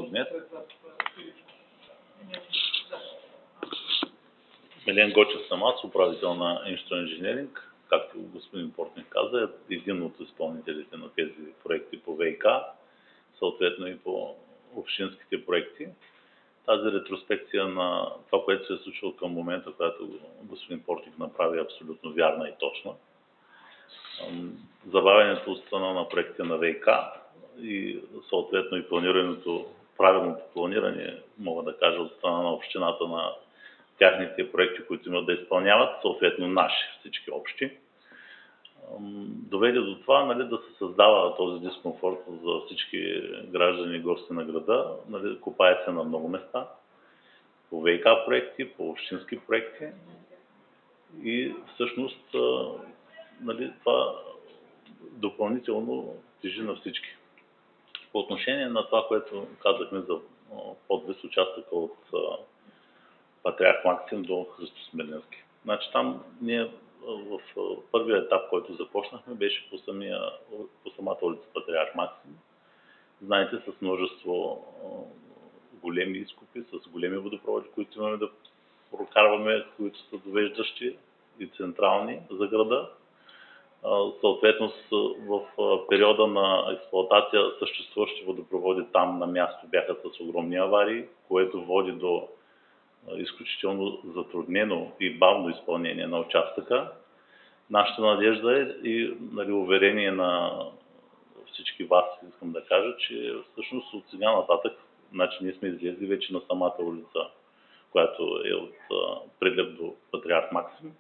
днес. Милен Гочев съм аз, управител на Инженеринг. Както господин Портник каза, е един от изпълнителите на тези проекти по ВиК, съответно и по общинските проекти. Тази ретроспекция на това, което се е случило към момента, която господин Портник направи, е абсолютно вярна и точна. Забавянето от страна на проектите на ВиК и съответно и планирането, правилното планиране, мога да кажа, от страна на общината на тяхните проекти, които имат да изпълняват, съответно наши, всички общи, доведе до това, да се създава този дискомфорт за всички граждани и гости на града. Копае се на много места, по ВиК проекти, по общински проекти и всъщност това допълнително тежи на всички. По отношение на това, което казахме за подвис участъка от Патриарх Максим до Христо Смирненски. Значи там ние в първия етап, който започнахме, беше по самата улица Патриарх Максим. Знаете, с множество големи изкопи, с големи водопроводи, които имаме да прокарваме, които са довеждащи и централни за града. Съответно в периода на експлоатация съществуващи водопроводи там на място бяха с огромни аварии, което води до изключително затруднено и бавно изпълнение на участъка. Нашата надежда е и уверение на всички вас, искам да кажа, че всъщност от сега нататък, ние сме излезли вече на самата улица, която е от Прилеп до Патриарх Максим.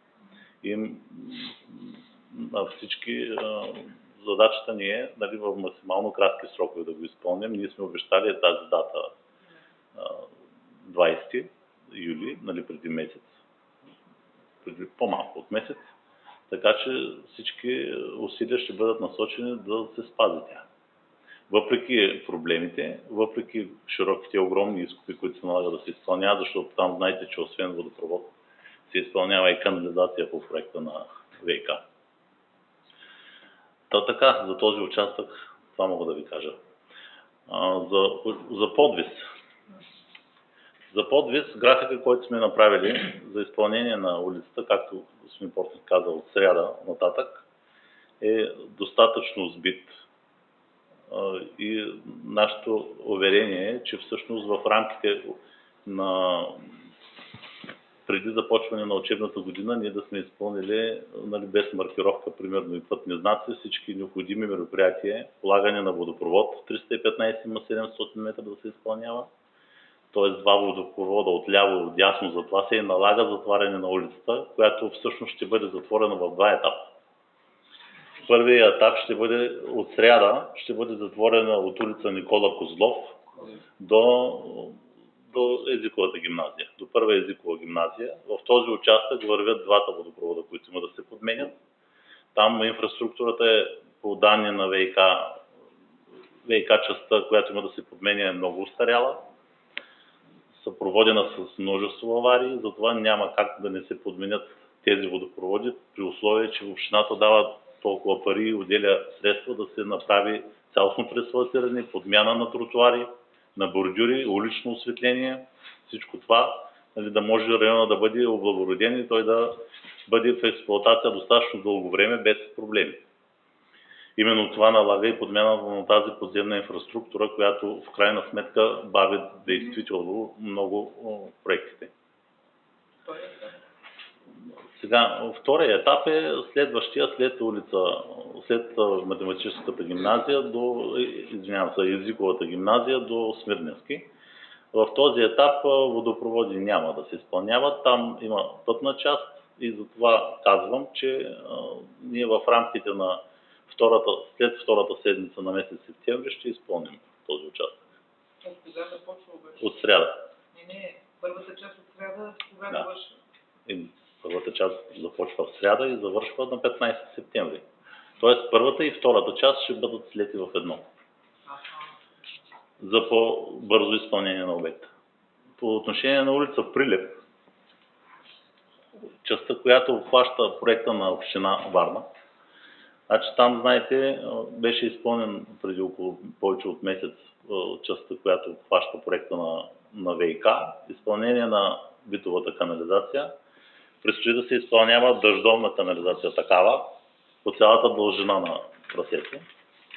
И на всички задачата ни е в максимално кратки срокове да го изпълним. Ние сме обещали тази дата 20 юли, преди месец, преди по-малко от месец, така че всички усилия ще бъдат насочени да се спази тя. Въпреки проблемите, въпреки широките огромни изкопи, които се налага да се изпълняват, защото там знаете, че освен водопровод се изпълнява и канализация по проекта на ВиК. Така, за този участък, това мога да ви кажа. За подвис. За подвис, графика, който сме направили за изпълнение на улицата, както господин Портник каза, от сряда нататък, е достатъчно сбит. И нашето уверение е, че всъщност в рамките на преди започване на учебната година ние да сме изпълнили без маркировка, примерно и пътни знаци, всички необходими мероприятия, полагане на водопровод, 315 има 700 метра да се изпълнява, т.е. два водопровода отляво и отдясно, затова се и налага затваряне на улицата, която всъщност ще бъде затворена в два етапа. Първият етап ще бъде от сряда, ще бъде затворена от улица Никола Козлов до езиковата гимназия, до първа езикова гимназия. В този участък вървят двата водопровода, които има да се подменят. Там инфраструктурата е по данни на ВиК частта, която има да се подменя, е много устаряла, съпроводена с множество аварии, затова няма как да не се подменят тези водопроводи, при условие, че общината дава толкова пари и отделя средства да се направи цялостно преасфалтиране, подмяна на тротуари, на бордюри, улично осветление, всичко това, да може района да бъде облагороден и той да бъде в експлоатация достатъчно дълго време без проблеми. Именно това налага и подмяната на тази подземна инфраструктура, която в крайна сметка бави действително много проектите. Сега, втория етап е следващия след математическата гимназия езиковата гимназия до Смирненски. В този етап водопроводи няма да се изпълняват, там има пътна част и затова казвам, че ние в рамките на след втората седмица на месец септември ще изпълним този участък. От кога започва обаче? От сряда. Не, първата част от сряда кога завършва? Първата част започва в сряда и завършва на 15 септември. Тоест първата и втората част ще бъдат слети в едно. За по-бързо изпълнение на обекта. По отношение на улица Прилеп, частта, която обхваща проекта на община Варна, Значи там, знаете, беше изпълнен преди около повече от месец частта, която хваща проекта на ВиК, изпълнение на битовата канализация. Предстои да се изпълнява дъждовна канализация такава по цялата дължина на трасето,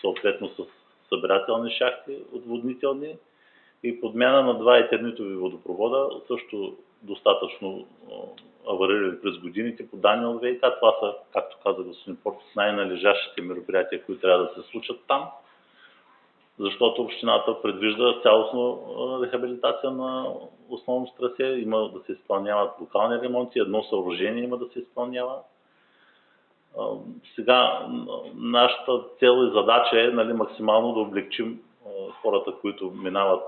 съответно с събирателни шахти, отводнителни и подмяна на два етернитови водопровода, също достатъчно аварирали през годините по данни от ВиК. Това са, както каза господин Портов, най-належащите мероприятия, които трябва да се случат там, защото общината предвижда цялостно рехабилитация на основното трасе, има да се изпълняват локални ремонти, едно съоръжение има да се изпълнява. Сега нашата цел и задача е максимално да облегчим хората, които минават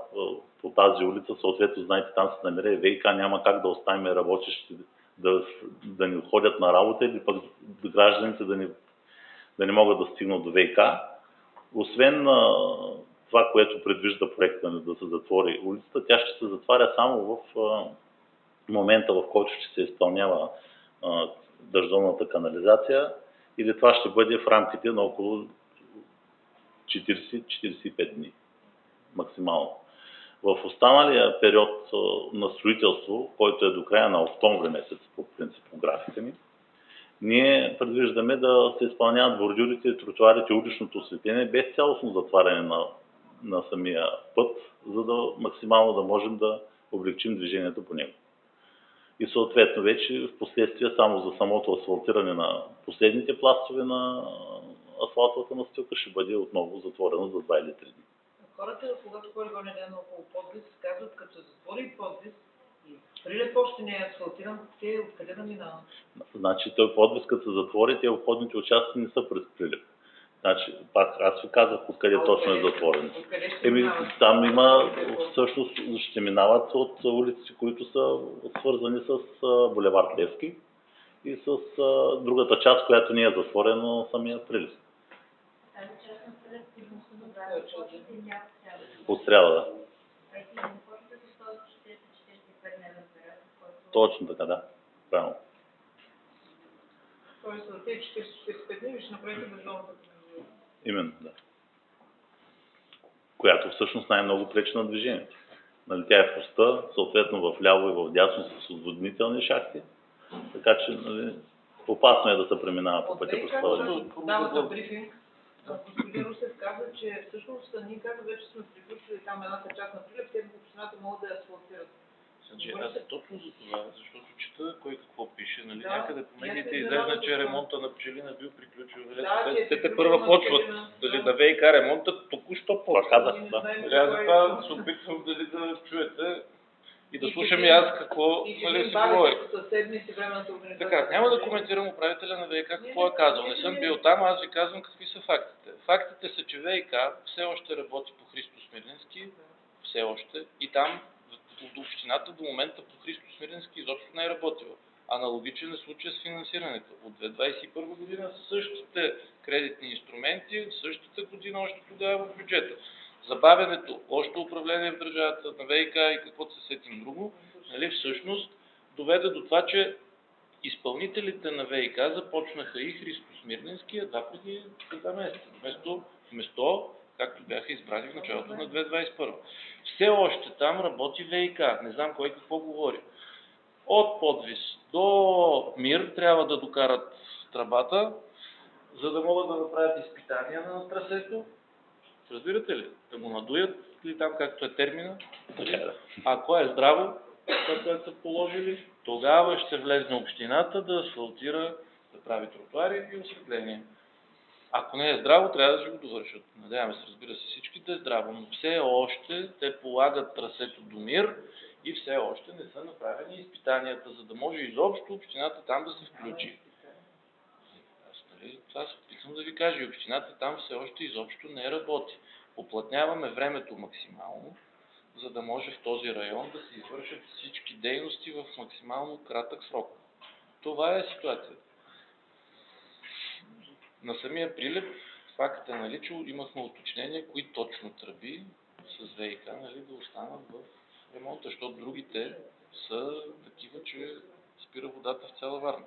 по тази улица. Съответно, знаете, там се намира и ВиК, няма как да оставим работещи да не ходят на работа или пък гражданите да не могат да стигнат до ВиК. Освен това, което предвижда проекта да се затвори улицата, тя ще се затваря само в момента, в който ще се изпълнява дъждовната канализация, или това ще бъде в рамките на около 40-45 дни максимално. В останалия период на строителство, който е до края на октомври месец, по принцип по графика ни, ние предвиждаме да се изпълняват бордюрите, тротуарите, уличното осветление без цялостно затваряне на самия път, за да максимално да можем да облегчим движението по него. И съответно вече в последствие само за самото асфалтиране на последните пластове на асфалтовата настилка ще бъде отново затворено за 2 или 3 дни. Хората, когато ходят гоня ден около Подвис, казват, като се затвори Подвис и Прилеп още не е асфалтиран, те откъде да минават? Значи той Подвис, като се затвори, те обходните участъци не са през Прилеп. Значи, пак аз ви казах откъде точно е затворен. Там има, всъщност ще минават от улиците, които са свързани с булевард Левски и с другата част, която не е затворена, самия Прилеп. От сряда, да. Точно така, да. Правилно. Тоест за тези 45 дни ще направите държавната канализация. Именно, да. Която всъщност най-много пречи на движението. Нали, тя е в оста, съответно в ляво и в дясно с отводнителни шахти, така че опасно е да се преминава по пътя през това време. Давата брифинг, господин Русев каза, че всъщност ние каза вече сме приключили там едната част на Прилеп, те в общината могат да я асфалтират. Значи аз точно за това, защото чета кой какво пише, нали, някъде по медиите излезна, че ремонта на Пчелина бил приключил. Те първа почват, дали да ВиК ремонтът току-що почва. Аз за това се опитвам да чуете и да слушам и аз какво си говори. Така, няма да коментирам управителя на ВиК какво е казал. Не съм бил там, аз ви казвам какви са фактите. Фактите са, че ВиК все още работи по Христо Смирненски, все още, и там до общината до момента по Христо Смирненски изобщо не е работила. Аналогичен е случай с финансирането. От 2021 година са същите кредитни инструменти, същата година още тогава в бюджета. Забавянето, лошото управление в държавата на ВиК и каквото се сетим друго, нали, всъщност доведе до това, че изпълнителите на ВиК започнаха и Христо Смирненски едва преди 2 месеца. Вместо както бяха избрани в началото на 2021. Все още там работи ВиК. Не знам кой какво говори. От Подвис до Мир трябва да докарат тръбата, за да могат да направят изпитания на трасето. Разбирате ли? Да го надуят или там както е термина. Ако е здраво, това, което са положили, тогава ще влезне общината да асфалтира, да прави тротуари и осветление. Ако не е здраво, трябва да ще го довършат. Надяваме се, разбира се, всички да е здраво, но все още те полагат трасето до Мир и все още не са направени изпитанията, за да може изобщо общината там да се включи. Това се опитвам да ви кажа. И общината там все още изобщо не работи. Оплътняваме времето максимално, за да може в този район да се извършат всички дейности в максимално кратък срок. Това е ситуацията. На самия Прилеп, факт е, нали, че имахме уточнение, кои точно тръби с ВиК, нали, да останат в ремонта, защото другите са такива, че спира водата в цяла Варна.